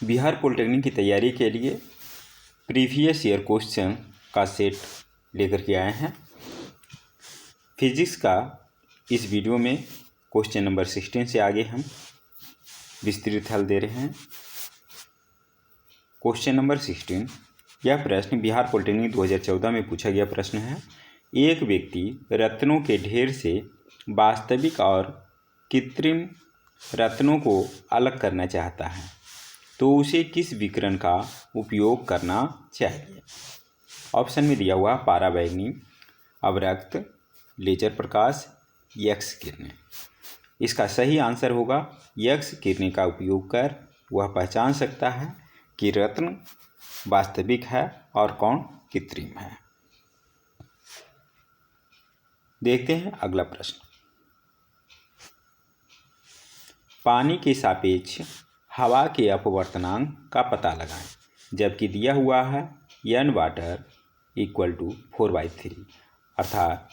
Bihar polytechnic की तैयारी के लिए प्रीवियस ईयर क्वेश्चन का सेट लेकर के आए हैं। फिजिक्स का इस वीडियो में क्वेश्चन नंबर 16 से आगे हम विस्तृत हल दे रहे हैं। क्वेश्चन नंबर 16, यह प्रश्न बिहार पॉलिटेक्निक 2014 में पूछा गया प्रश्न है। एक व्यक्ति रत्नों के ढेर से वास्तविक और कृत्रिम रत्नों को अलग करना चाहता है, तो उसे किस विकिरण का उपयोग करना चाहिए? ऑप्शन में दिया हुआ पाराबैंगनी, अवरक्त, लेजर प्रकाश, एक्स किरणें। इसका सही आंसर होगा एक्स किरणें का उपयोग कर वह पहचान सकता है कि रत्न वास्तविक है और कौन कृत्रिम है। देखते हैं अगला प्रश्न। पानी के सापेक्ष हवा के अपवर्तनांक का पता लगाएं, जबकि दिया हुआ है n वाटर इक्वल टू 4/3, अर्थात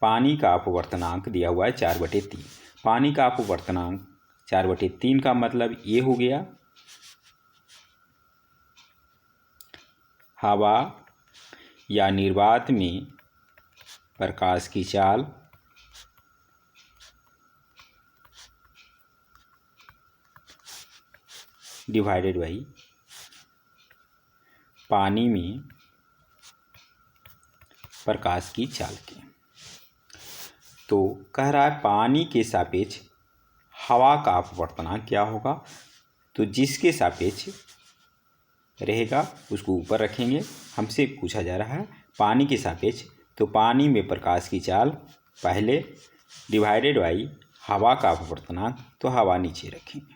पानी का अपवर्तनांक दिया हुआ है 4/3। पानी का अपवर्तनांक 4/3 का मतलब ये हो गया हवा या निर्वात में प्रकाश की चाल डिवाइडेड बाई पानी में प्रकाश की चाल के। तो कह रहा है पानी के सापेक्ष हवा का अपवर्तनांक क्या होगा, तो जिसके सापेक्ष रहेगा उसको ऊपर रखेंगे। हमसे पूछा जा रहा है पानी के सापेक्ष, तो पानी में प्रकाश की चाल पहले डिवाइडेड बाई हवा का अपवर्तनांक, तो हवा नीचे रखेंगे,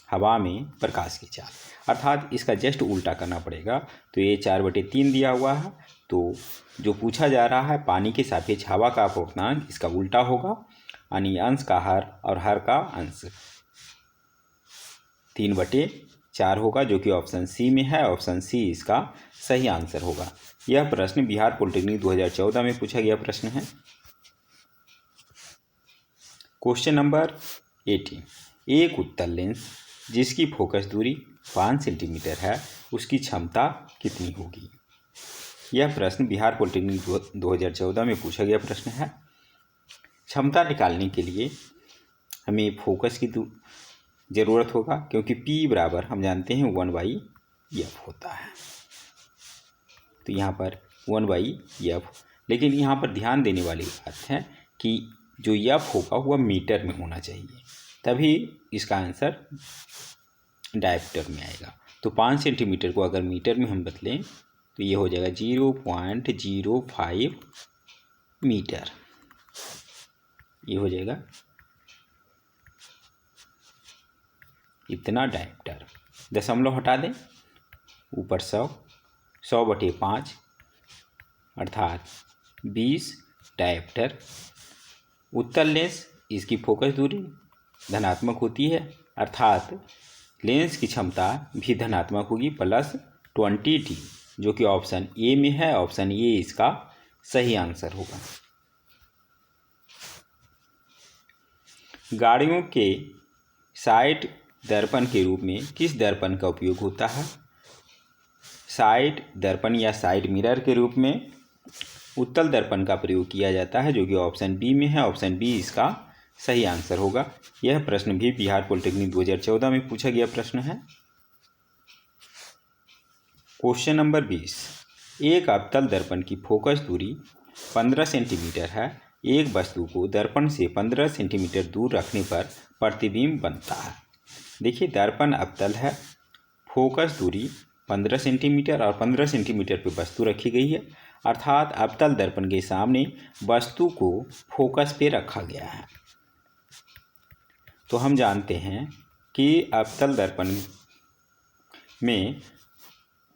हवा में प्रकाश की चाल, अर्थात इसका जस्ट उल्टा करना पड़ेगा। तो ये 4/3 दिया हुआ है, तो जो पूछा जा रहा है पानी के सापेक्ष हवा का अपवर्तनांक, इसका उल्टा होगा, यानी अंश का हर और हर का अंश 3/4 होगा, जो कि ऑप्शन सी में है। ऑप्शन सी इसका सही आंसर होगा। यह प्रश्न बिहार पॉलिटेक्निक 2014 में पूछा गया प्रश्न है। क्वेश्चन नंबर 18, एक उत्तल लेंस जिसकी फोकस दूरी 5 सेंटीमीटर है, उसकी क्षमता कितनी होगी? यह प्रश्न बिहार पॉलिटेक्निक 2014 में पूछा गया प्रश्न है। क्षमता निकालने के लिए हमें फोकस की ज़रूरत होगा, क्योंकि P बराबर हम जानते हैं 1/f होता है। तो यहाँ पर 1/f, लेकिन यहाँ पर ध्यान देने वाली बात है कि जो f होगा वह मीटर में होना चाहिए, तभी इसका आंसर डायमीटर में आएगा। तो 5 सेंटीमीटर को अगर मीटर में हम बदलें तो ये हो जाएगा 0.05 मीटर। ये हो जाएगा इतना डायमीटर। दशमलव हटा दें, ऊपर 100/5 अर्थात 20 डायमीटर। उत्तल लेंस, इसकी फोकस दूरी धनात्मक होती है, अर्थात लेंस की क्षमता भी धनात्मक होगी, +20t, जो कि ऑप्शन ए में है। ऑप्शन ए इसका सही आंसर होगा। गाड़ियों के साइड दर्पण के रूप में किस दर्पण का उपयोग होता है? साइड दर्पण या साइड मिरर के रूप में उत्तल दर्पण का प्रयोग किया जाता है, जो कि ऑप्शन बी में है। ऑप्शन बी इसका सही आंसर होगा। यह प्रश्न भी बिहार पॉलिटेक्निक 2014 में पूछा गया प्रश्न है। क्वेश्चन नंबर 20, एक अवतल दर्पण की फोकस दूरी 15 सेंटीमीटर है। एक वस्तु को दर्पण से 15 सेंटीमीटर दूर रखने पर प्रतिबिंब बनता है। देखिए, दर्पण अवतल है, फोकस दूरी 15 सेंटीमीटर और 15 सेंटीमीटर पर वस्तु रखी गई है, अर्थात अवतल दर्पण के सामने वस्तु को फोकस पे रखा गया है। तो हम जानते हैं कि अवतल दर्पण में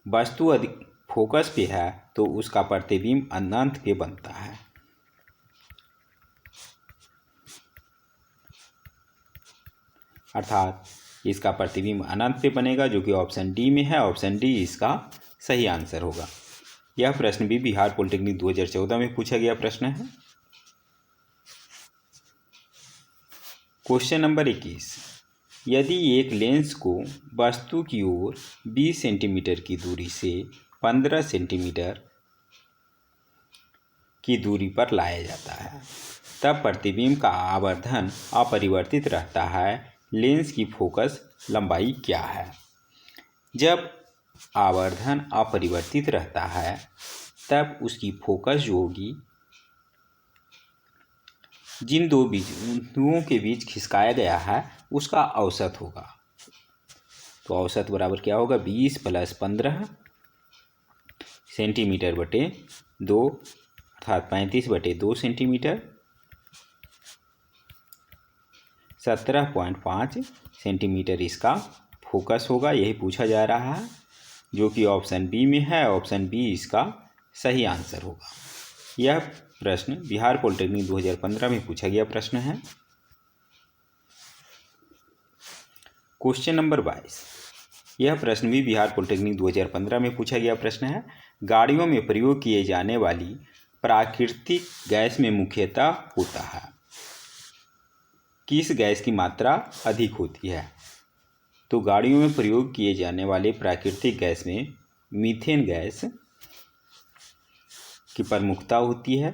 वस्तु अधिक फोकस पे है तो उसका प्रतिबिंब अनंत पे बनता है। अर्थात इसका प्रतिबिंब अनंत पे बनेगा, जो कि ऑप्शन डी में है। ऑप्शन डी इसका सही आंसर होगा। यह प्रश्न भी बिहार पॉलिटेक्निक 2014 में पूछा गया प्रश्न है। क्वेश्चन नंबर 21, यदि एक लेंस को वस्तु की ओर 20 सेंटीमीटर की दूरी से 15 सेंटीमीटर की दूरी पर लाया जाता है, तब प्रतिबिंब का आवर्धन अपरिवर्तित रहता है। लेंस की फोकस लंबाई क्या है? जब आवर्धन अपरिवर्तित रहता है तब उसकी फोकस जो होगी, जिन दो बिंदुओं के बीच खिसकाया गया है उसका औसत होगा। तो औसत बराबर क्या होगा? 20 + 15 सेंटीमीटर बटे 2 अर्थात 35/2 सेंटीमीटर 17.5 सेंटीमीटर इसका फोकस होगा। यही पूछा जा रहा है, जो कि ऑप्शन बी में है। ऑप्शन बी इसका सही आंसर होगा। यह प्रश्न बिहार पॉलिटेक्निक 2015 में पूछा गया प्रश्न है। Question number 22। यह प्रश्न भी बिहार पॉलिटेक्निक 2015 में पूछा गया प्रश्न है। गाड़ियों में प्रयोग किए जाने वाली प्राकृतिक गैस में मुख्यतः होता है, किस गैस की मात्रा अधिक होती है? तो गाड़ियों में प्रयोग किए जाने वाले प्राकृतिक गैस में मीथेन गैस की प्रमुखता होती है।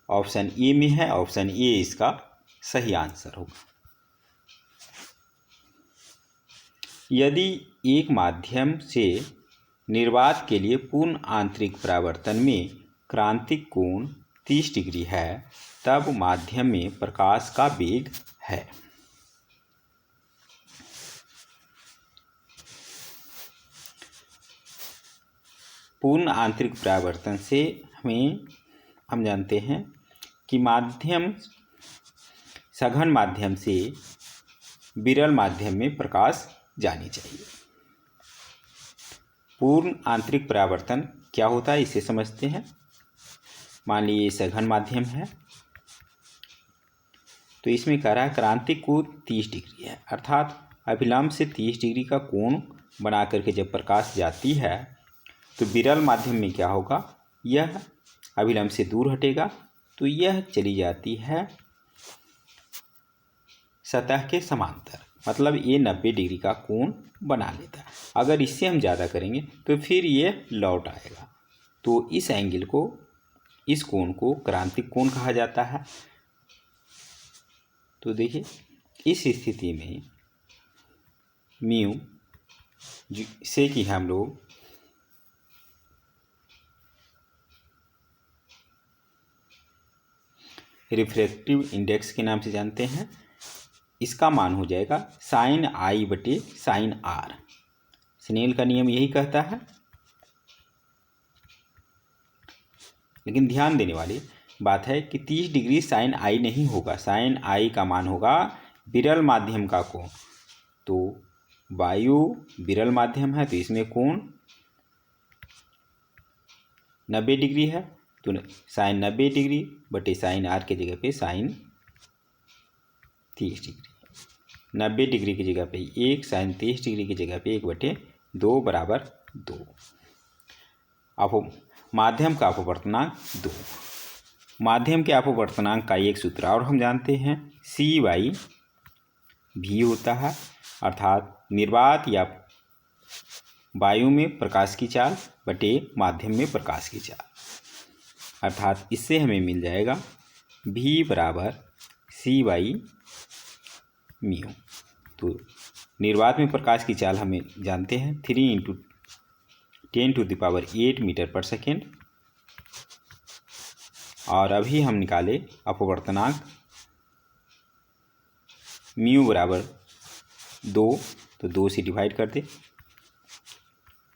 ऑप्शन ए में है। ऑप्शन ए इसका सही आंसर होगा। यदि एक माध्यम से निर्वात के लिए पूर्ण आंतरिक परावर्तन में क्रांतिक कोण 30 डिग्री है, तब माध्यम में प्रकाश का वेग है। पूर्ण आंतरिक परावर्तन से हम जानते हैं कि माध्यम सघन माध्यम से विरल माध्यम में प्रकाश जानी चाहिए। पूर्ण आंतरिक परावर्तन क्या होता है इसे समझते हैं। मान लीजिए सघन माध्यम है, तो इसमें कह रहा है क्रांतिक कोण 30 डिग्री है, अर्थात अभिलंब से 30 डिग्री का कोण बना करके जब प्रकाश जाती है तो विरल माध्यम में क्या होगा, यह अभिलंब से दूर हटेगा तो यह चली जाती है सतह के समांतर, मतलब ये 90 डिग्री का कोण बना लेता है। अगर इससे हम ज़्यादा करेंगे तो फिर ये लौट आएगा। तो इस एंगल को, इस कोण को क्रांतिक कोण कहा जाता है। तो देखिए इस स्थिति में म्यू जिसे कि हम लोग रिफ्रैक्टिव इंडेक्स के नाम से जानते हैं, इसका मान हो जाएगा sin I/sin R। स्नेल का नियम यही कहता है। लेकिन ध्यान देने वाली बात है कि 30 डिग्री sin I नहीं होगा। sin I का मान होगा विरल माध्यम का कोण। तो वायु विरल माध्यम है तो इसमें कोण 90 डिग्री है, तो sin 90 डिग्री बटे sin R की जगह पे sin 30 डिग्री, 90 डिग्री की जगह पे 1, sin 30 डिग्री की जगह पे 1/2 बराबर 2। माध्यम का अपवर्तनांक 2। माध्यम के अपवर्तनांक का एक सूत्र और हम जानते हैं, C/V होता है, अर्थात निर्वात या वायु में प्रकाश की चाल बटे माध्यम में प्रकाश की चाल, अर्थात इससे हमें मिल जाएगा V बराबर C/μ। तो निर्वात में प्रकाश की चाल हमें जानते हैं 3 × 10⁸ मीटर पर सेकेंड, और अभी हम निकाले अपवर्तनांक म्यू बराबर 2, तो 2 से डिवाइड कर दे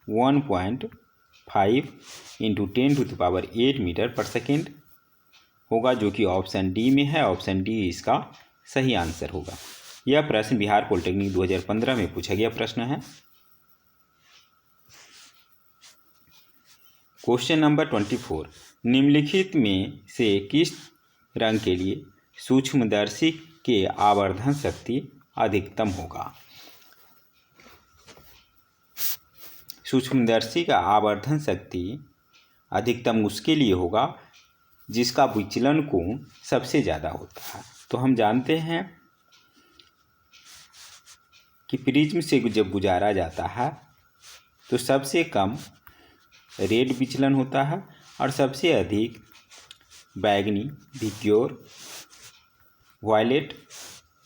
1.5 × 10⁸ मीटर पर सेकेंड होगा, जो कि ऑप्शन डी में है। ऑप्शन डी इसका सही आंसर होगा। यह प्रश्न बिहार पॉलिटेक्निक 2015 में पूछा गया प्रश्न है। Question number 24। निम्नलिखित में से किस रंग के लिए सूक्ष्मदर्शी के आवर्धन शक्ति अधिकतम होगा? सूक्ष्मदर्शी का आवर्धन शक्ति अधिकतम उसके लिए होगा जिसका विचलन कोण सबसे ज़्यादा होता है। तो हम जानते हैं कि प्रिज्म से जब गुजारा जाता है तो सबसे कम रेड विचलन होता है और सबसे अधिक बैगनी विक्योर वायलेट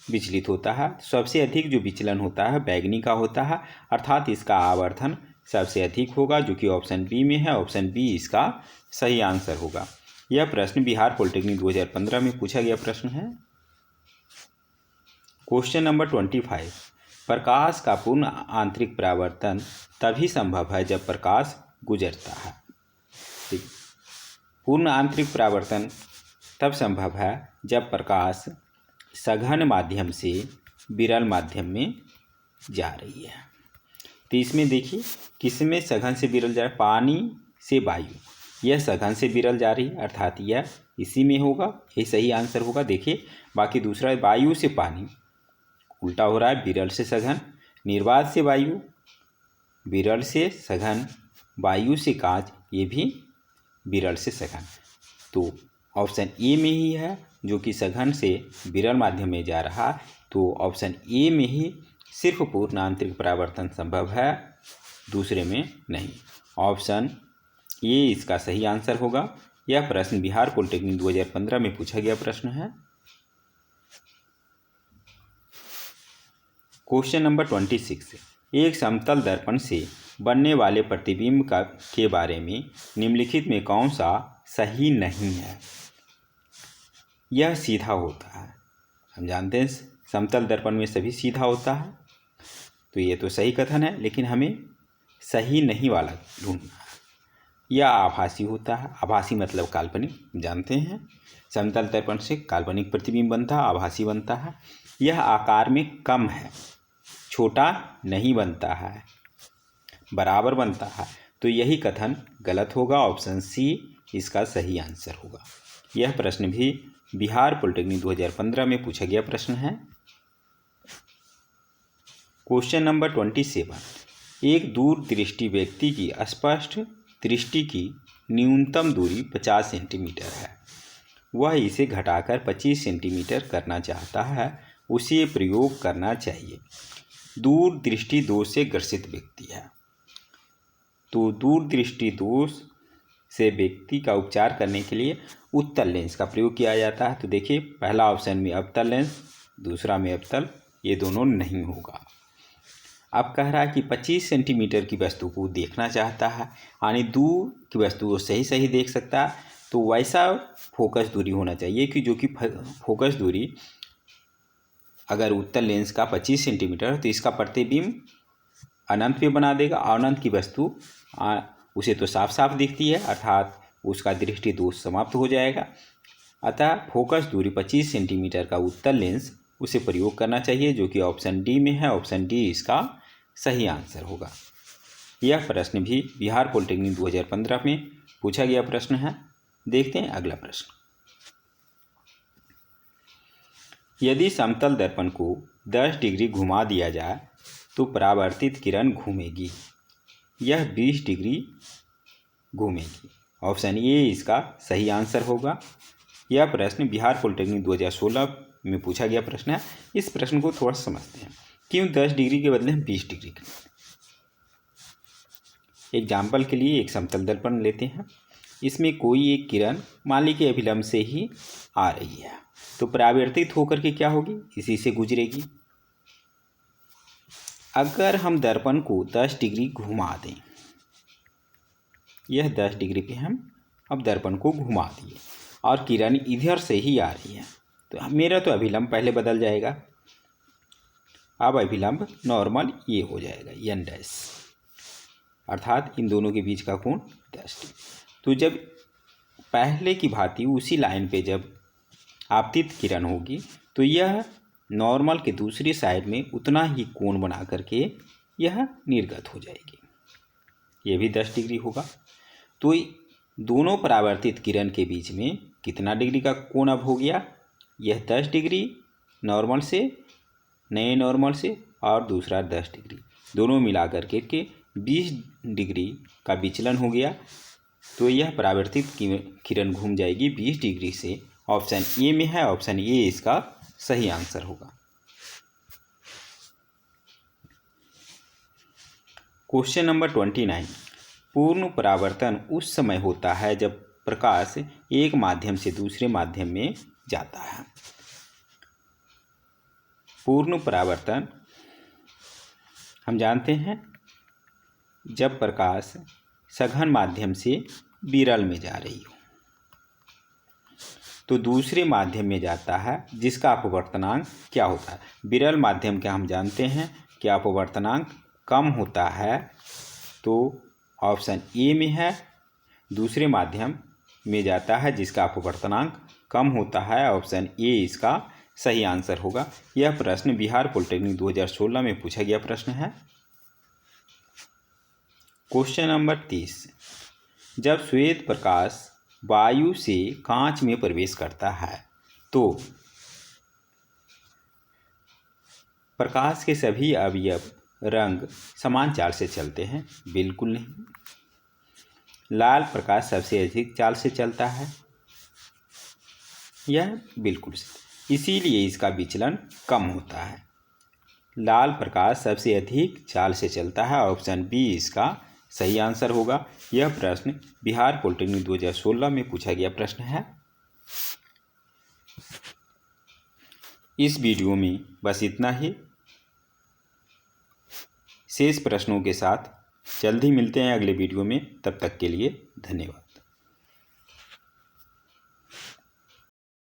विचलित होता है। सबसे अधिक जो विचलन होता है बैगनी का होता है, अर्थात इसका आवर्धन सबसे अधिक होगा, जो कि ऑप्शन बी में है। ऑप्शन बी इसका सही आंसर होगा। यह प्रश्न बिहार पॉलिटेक्निक 2015 में पूछा गया प्रश्न है। क्वेश्चन नंबर 25, प्रकाश का पूर्ण आंतरिक परावर्तन तभी संभव है जब प्रकाश गुजरता है। पूर्ण आंतरिक परावर्तन तब संभव है जब प्रकाश सघन माध्यम से विरल माध्यम में जा रही है। तो इसमें देखिए किसमें सघन से विरल जा रहा है, पानी से वायु, यह सघन से विरल जा रही है, अर्थात यह इसी में होगा, यही सही आंसर होगा। देखिए बाकी दूसरा वायु से पानी उल्टा हो रहा है, विरल से सघन, निर्वात से वायु, विरल से सघन, वायु से कांच, ये भी विरल से सघन। तो ऑप्शन ए में ही है जो कि सघन से विरल माध्यम में जा रहा, तो ऑप्शन ए में ही सिर्फ पूर्ण आंतरिक परावर्तन संभव है, दूसरे में नहीं। ऑप्शन ए इसका सही आंसर होगा। यह प्रश्न बिहार पॉलिटेक्निक 2015 में पूछा गया प्रश्न है। क्वेश्चन नंबर 26, एक समतल दर्पण से बनने वाले प्रतिबिंब के बारे में निम्नलिखित में कौन सा सही नहीं है। यह सीधा होता है, हम जानते हैं समतल दर्पण में सभी सीधा होता है, तो ये तो सही कथन है, लेकिन हमें सही नहीं वाला ढूंढना है। यह आभासी होता है, आभासी मतलब काल्पनिक, जानते हैं समतल दर्पण से काल्पनिक प्रतिबिंब बनता है, आभासी बनता है। यह आकार में कम है, छोटा नहीं बनता है, बराबर बनता है, तो यही कथन गलत होगा। ऑप्शन सी इसका सही आंसर होगा। यह प्रश्न भी बिहार पॉलिटेक्निक 2015 में पूछा गया प्रश्न है। क्वेश्चन नंबर 27, एक दूरदृष्टि व्यक्ति की स्पष्ट दृष्टि की न्यूनतम दूरी 50 सेंटीमीटर है, वह इसे घटाकर 25 सेंटीमीटर करना चाहता है, उसे प्रयोग करना चाहिए। दूरदृष्टि दोष से ग्रसित व्यक्ति है, तो दूरदृष्टि दोष से व्यक्ति का उपचार करने के लिए उत्तल लेंस का प्रयोग किया जाता है। तो देखिए पहला ऑप्शन में अवतल लेंस, दूसरा में अवतल, ये दोनों नहीं होगा। अब कह रहा है कि 25 सेंटीमीटर की वस्तु को देखना चाहता है, यानी दूर की वस्तु को सही देख सकता है, तो वैसा फोकस दूरी होना चाहिए कि जो कि फोकस दूरी अगर उत्तल लेंस का 25 सेंटीमीटर तो इसका प्रतिबिंब अनंत पे बना देगा, अनंत की वस्तु उसे तो साफ साफ दिखती है, अर्थात उसका दृष्टि दोष समाप्त हो जाएगा। अतः फोकस दूरी 25 सेंटीमीटर का उत्तल लेंस उसे प्रयोग करना चाहिए, जो कि ऑप्शन डी में है। ऑप्शन डी इसका सही आंसर होगा। यह प्रश्न भी बिहार पॉलिटेक्निक 2015 में पूछा गया प्रश्न है। देखते हैं अगला प्रश्न। यदि समतल दर्पण को 10 डिग्री घुमा दिया जाए तो परावर्तित किरण घूमेगी, यह 20 डिग्री घूमेगी। ऑप्शन ए इसका सही आंसर होगा। यह प्रश्न बिहार पॉलिटेक्निक 2016 में पूछा गया प्रश्न है। इस प्रश्न को थोड़ा समझते हैं, क्यों 10 डिग्री के बदले हम 20 डिग्री करें। एग्जाम्पल के लिए एक समतल दर्पण लेते हैं, इसमें कोई एक किरण मान ली कि अभिलंब से ही आ रही है, तो परावर्तित होकर के क्या होगी, इसी से गुजरेगी। अगर हम दर्पण को 10 डिग्री घुमा दें, यह 10 डिग्री पे हम अब दर्पण को घुमा दिए और किरण इधर से ही आ रही है, तो मेरा तो अभिलंब पहले बदल जाएगा। अब अभिलंब नॉर्मल ये हो जाएगा n डैश, अर्थात इन दोनों के बीच का कोण 10 डिग्री। तो जब पहले की भांति उसी लाइन पे जब आपतित किरण होगी तो यह नॉर्मल के दूसरी साइड में उतना ही कोण बना करके यह निर्गत हो जाएगी, यह भी 10 डिग्री होगा। तो दोनों परावर्तित किरण के बीच में कितना डिग्री का कोण अब हो गया, यह 10 डिग्री नॉर्मल से, नए नॉर्मल से, और दूसरा 10 डिग्री, दोनों मिला करके 20 डिग्री का विचलन हो गया। तो यह परावर्तित किरण घूम जाएगी 20 डिग्री से। ऑप्शन ए में है, ऑप्शन ए इसका सही आंसर होगा। Question number 29। पूर्ण परावर्तन उस समय होता है जब प्रकाश एक माध्यम से दूसरे माध्यम में जाता है। पूर्ण परावर्तन हम जानते हैं जब प्रकाश सघन माध्यम से विरल में जा रही हो तो दूसरे माध्यम में जाता है जिसका अपवर्तनांक क्या होता है। विरल माध्यम का हम जानते हैं कि अपवर्तनांक कम होता है, तो ऑप्शन ए में है। दूसरे माध्यम में जाता है जिसका अपवर्तनांक कम होता है, ऑप्शन ए इसका सही आंसर होगा। यह प्रश्न बिहार पॉलिटेक्निक 2016 में पूछा गया प्रश्न है। Question number 30। जब श्वेत प्रकाश वायु से कांच में प्रवेश करता है तो प्रकाश के सभी अवयव रंग समान चाल से चलते हैं? बिल्कुल नहीं। लाल प्रकाश सबसे अधिक चाल से चलता है, यह बिल्कुल सही, इसीलिए इसका विचलन कम होता है। लाल प्रकाश सबसे अधिक चाल से चलता है, ऑप्शन बी इसका सही आंसर होगा। यह प्रश्न बिहार पॉलिटेक्निक 2016 में पूछा गया प्रश्न है। इस वीडियो में बस इतना ही। शेष प्रश्नों के साथ जल्द ही मिलते हैं अगले वीडियो में। तब तक के लिए धन्यवाद।